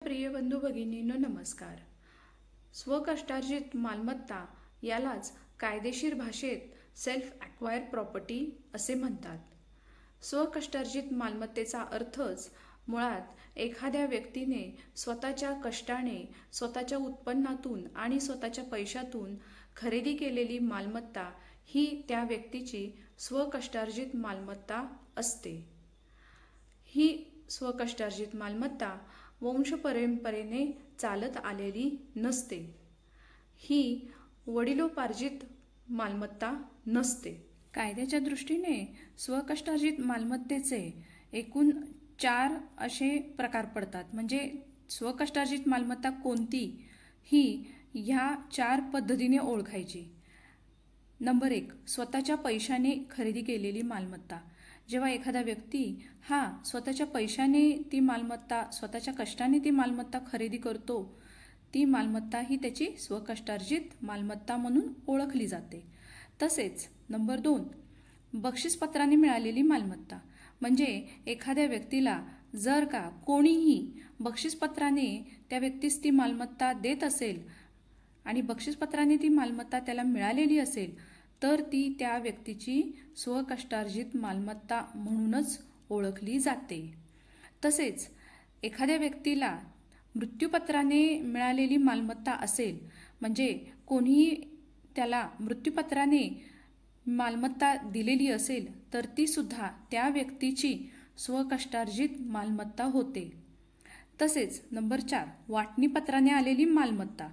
प्रिय बंधू भगिनींनो नमस्कार। स्वकष्टार्जित मालमत्ता यालाच कायदेशीर भाषेत सेल्फ ॲक्वायर प्रॉपर्टी असे म्हणतात। स्वकष्टार्जित मालमत्तेचा अर्थच मुळात एखाद्या व्यक्तीने स्वतःच्या कष्टाने, स्वतःच्या उत्पन्नातून आणि स्वतःच्या पैशातून खरेदी केलेली मालमत्ता ही त्या व्यक्तीची स्वकष्टार्जित मालमत्ता असते। ही स्वकष्टार्जित मालमत्ता वंशपरंपरेने चालत आलेली नसते। ही वडिलोपार्जित मालमत्ता नसते। कायद्याच्या दृष्टीने स्वकष्टार्जित मालमत्तेचे एकूण 4 असे प्रकार पडतात। म्हणजे स्वकष्टार्जित मालमत्ता कोणती ही ह्या 4 पद्धतीने ओळखायची। नंबर 1, स्वतःच्या पैशाने खरेदी केलेली मालमत्ता। जेव्हा एखादा व्यक्ती हा स्वतःच्या पैशाने ती मालमत्ता, स्वतःच्या कष्टाने ती मालमत्ता खरेदी करतो, ती मालमत्ता ही त्याची स्वकष्टार्जित मालमत्ता म्हणून ओळखली जाते। तसेच नंबर 2, बक्षीसपत्राने मिळालेली मालमत्ता। म्हणजे एखाद्या व्यक्तीला जर का कोणीही बक्षीसपत्राने त्या व्यक्तीस ती मालमत्ता देत असेल आणि बक्षीसपत्राने ती मालमत्ता त्याला मिळालेली असेल तर ती त्या व्यक्तीची स्वकष्टार्जित मालमत्ता म्हणूनच ओळखली जाते। तसेच एखाद्या व्यक्तीला मृत्यूपत्राने मिळालेली मालमत्ता असेल, म्हणजे कोणीही त्याला मृत्यूपत्राने मालमत्ता दिलेली असेल तर ती सुद्धा त्या व्यक्तीची स्वकष्टार्जित मालमत्ता होते। तसेच नंबर 4, वाटणीपत्राने आलेली मालमत्ता।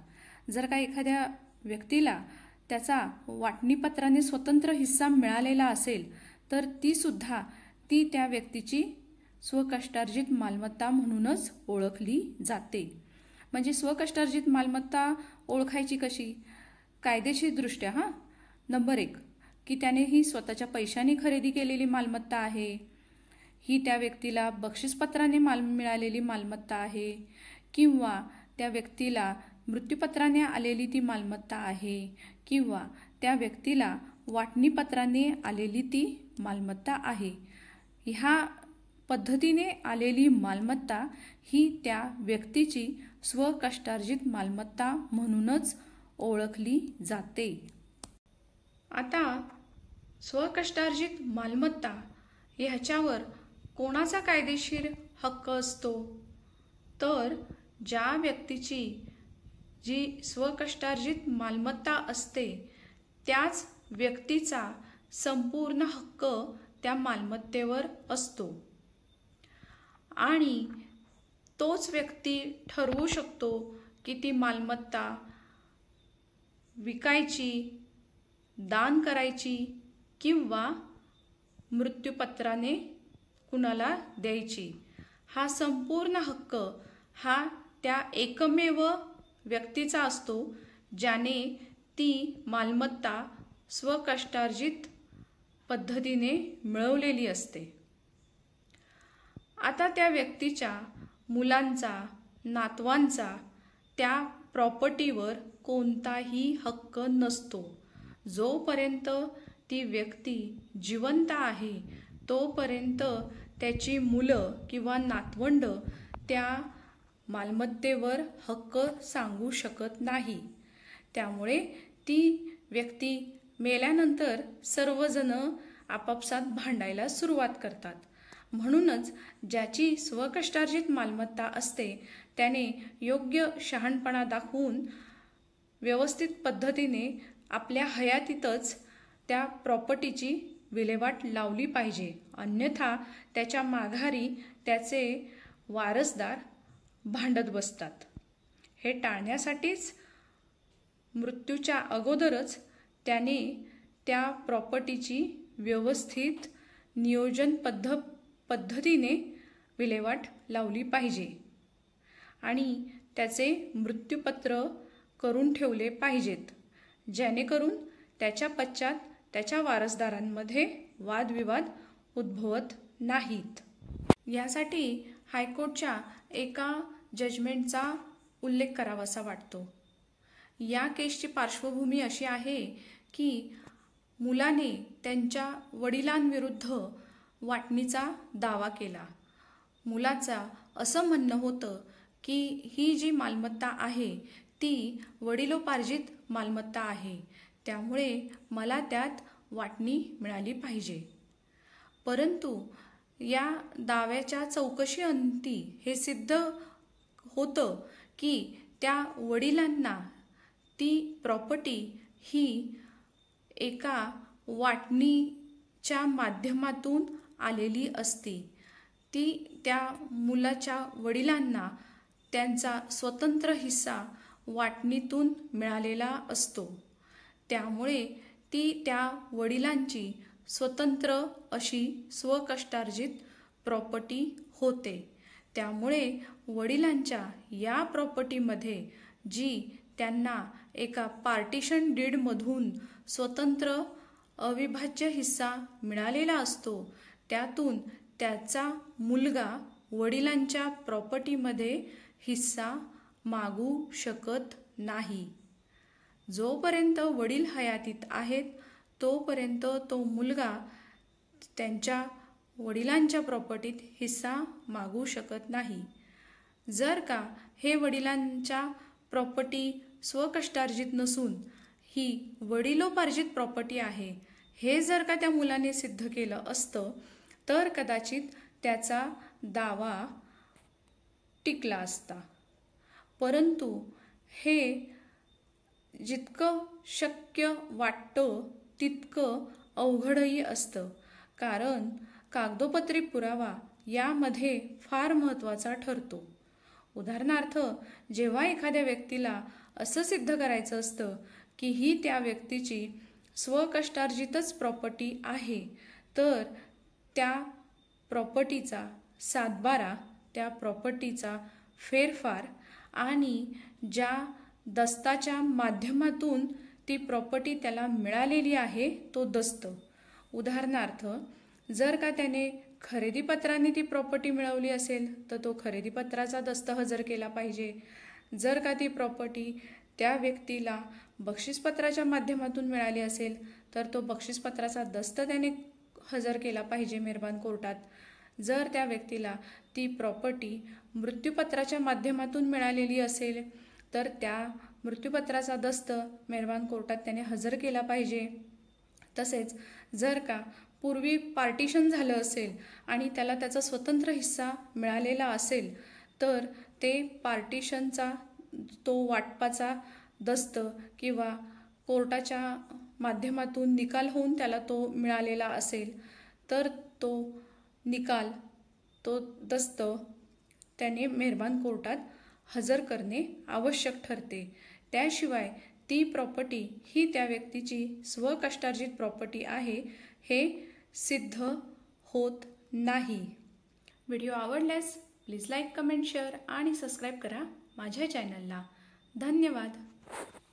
जर का एखाद्या व्यक्तीला त्याचा वाटणीपत्राने स्वतंत्र हिस्सा मिळालेला असेल तर ती सुद्धा त्या व्यक्तीची स्वकष्टार्जित मालमत्ता म्हणूनच ओळखली जाते। म्हणजे स्वकष्टार्जित मालमत्ता ओळखायची कशी? कायदेशीर दृष्ट्या नंबर 1, की त्याने ही स्वतःच्या पैशाने खरेदी केलेली मालमत्ता आहे, ही त्या व्यक्तीला बक्षीसपत्राने मिळालेली मालमत्ता आहे, किंवा त्या व्यक्तीला मृत्यूपत्राने आलेली ती मालमत्ता आहे, किंवा त्या व्यक्तीला वाटणीपत्राने आलेली ती मालमत्ता आहे। ह्या पद्धतीने आलेली मालमत्ता ही त्या व्यक्तीची स्वकष्टार्जित मालमत्ता म्हणूनच ओळखली जाते। आता स्वकष्टार्जित मालमत्ता ह्याच्यावर कोणाचा कायदेशीर हक्क असतो? तर ज्या व्यक्तीची जी स्वकष्टार्जित मालमत्ता असते त्याच व्यक्तीचा संपूर्ण हक्क त्या मालमत्तेवर असतो आणि तोच व्यक्ती ठरवू शकतो की ती मालमत्ता विकायची, दान करायची किंवा मृत्यूपत्राने कुणाला द्यायची। हा संपूर्ण हक्क हा त्या एकमेव व्यक्तीचा असतो ज्याने ती मालमत्ता स्वकष्टार्जित पद्धतीने मिळवलेली असते। आता त्या व्यक्तीच्या मुलांचा, नातवांचा त्या प्रॉपर्टीवर कोणताही हक्क नसतो। जोपर्यंत ती व्यक्ती जिवंत आहे तोपर्यंत त्याची मुलं किंवा नातवंड त्या मालमत्तेवर हक्क सांगू शकत नाही। त्यामुळे ती व्यक्ती मेल्यानंतर सर्वजण आपापसात भांडायला सुरुवात करतात। म्हणूनच ज्याची स्वकष्टार्जित मालमत्ता असते त्याने योग्य शहाणपणा दाखवून व्यवस्थित पद्धतीने आपल्या हयातीतच त्या प्रॉपर्टीची विल्हेवाट लावली पाहिजे। अन्यथा त्याच्या माघारी त्याचे वारसदार भांडत बसतात। हे टाळण्यासाठीच मृत्यूच्या अगोदरच त्याने त्या प्रॉपर्टीची व्यवस्थित नियोजन पद्धतीने विल्हेवाट लावली पाहिजे आणि त्याचे मृत्यूपत्र करून ठेवले पाहिजेत, जेणेकरून त्याच्या पश्चात त्याच्या वारसदारांमध्ये वादविवाद उद्भवत नाहीत। यासाठी हायकोर्टच्या एका जजमेंटचा उल्लेख करावासा वाटतो। या केसची पार्श्वभूमी अशी आहे की मुलाने त्यांच्या वडिलांविरुद्ध वाटणीचा दावा केला। मुलाचा असं म्हणणं होतं की ही जी मालमत्ता आहे ती वडिलोपार्जित मालमत्ता आहे, त्यामुळे मला त्यात वाटणी मिळाली पाहिजे. परंतु या दाव्याच्या चौकशीअंती हे सिद्ध होतं की त्या वडिलांना ती प्रॉपर्टी ही एका वाटणीच्या माध्यमातून आलेली असते. ती त्या मुलाच्या वडिलांना त्यांचा स्वतंत्र हिस्सा वाटणीतून मिळालेला असतो. त्यामुळे ती त्या वडिलांची स्वतंत्र अशी स्वकष्टार्जित प्रॉपर्टी होते. त्यामुळे वडिलांच्या या प्रॉपर्टीमध्ये जी त्यांना एका पार्टिशन डीडमधून स्वतंत्र अविभाज्य हिस्सा मिळालेला असतो, त्यातून त्याचा मुलगा वडिलांच्या प्रॉपर्टीमध्ये हिस्सा मागू शकत नाही. जोपर्यंत वडील हयातीत आहेत तोपर्यंत तो मुलगा त्यांच्या वडिलांच्या प्रॉपर्टीत हिस्सा मागू शकत नाही. जर का हे वडिलांच्या प्रॉपर्टी स्वकष्टार्जित नसून ही वडिलोपार्जित प्रॉपर्टी आहे हे जर का त्या मुलाने सिद्ध केलं असतं तर कदाचित त्याचा दावा टिकला असता. परंतु हे जितकं शक्य वाटतं तितकं अवघडही असतं, कारण कागदोपत्री पुरावा यामध्ये फार महत्त्वाचा ठरतो. उदाहरणार्थ, जेव्हा एखाद्या व्यक्तीला असं सिद्ध करायचं असतं की ही त्या व्यक्तीची स्वकष्टार्जितच प्रॉपर्टी आहे, तर त्या प्रॉपर्टीचा सातबारा, त्या प्रॉपर्टीचा फेरफार आणि ज्या दस्ताच्या माध्यमातून ती प्रॉपर्टी त्याला मिळालेली आहे तो दस्त. उदाहरणार्थ, जर का त्याने खरेदीपत्राने ती प्रॉपर्टी मिळवली असेल तर तो खरेदीपत्राचा दस्त हजर केला पाहिजे. जर का ती प्रॉपर्टी त्या व्यक्तीला बक्षीसपत्राच्या माध्यमातून मिळाली असेल तर तो बक्षीसपत्राचा दस्त त्याने हजर केला पाहिजे मेहरबान कोर्टात. जर त्या व्यक्तीला ती प्रॉपर्टी मृत्यूपत्राच्या माध्यमातून मिळालेली असेल तर त्या मृत्यूपत्राचा दस्त मेहरबान कोर्टात त्याने हजर केला पाहिजे. तसेच जर का पूर्वी पार्टिशन झालं असेल आणि त्याला त्याचा स्वतंत्र हिस्सा मिळालेला असेल तर ते पार्टिशनचा तो वाटपाचा दस्त किंवा कोर्टाच्या माध्यमातून निकाल होऊन त्याला तो मिळालेला असेल तर तो निकाल, तो दस्त त्याने मेहरबान कोर्टात हजर करणे आवश्यक ठरते. त्याशिवाय ती प्रॉपर्टी ही त्या व्यक्तीची स्वकष्टार्जित प्रॉपर्टी आहे हे सिद्ध होत नाही. व्हिडिओ आवडल्यास प्लीज लाईक, कमेंट, शेअर आणि सबस्क्राईब करा माझ्या चॅनलला. धन्यवाद.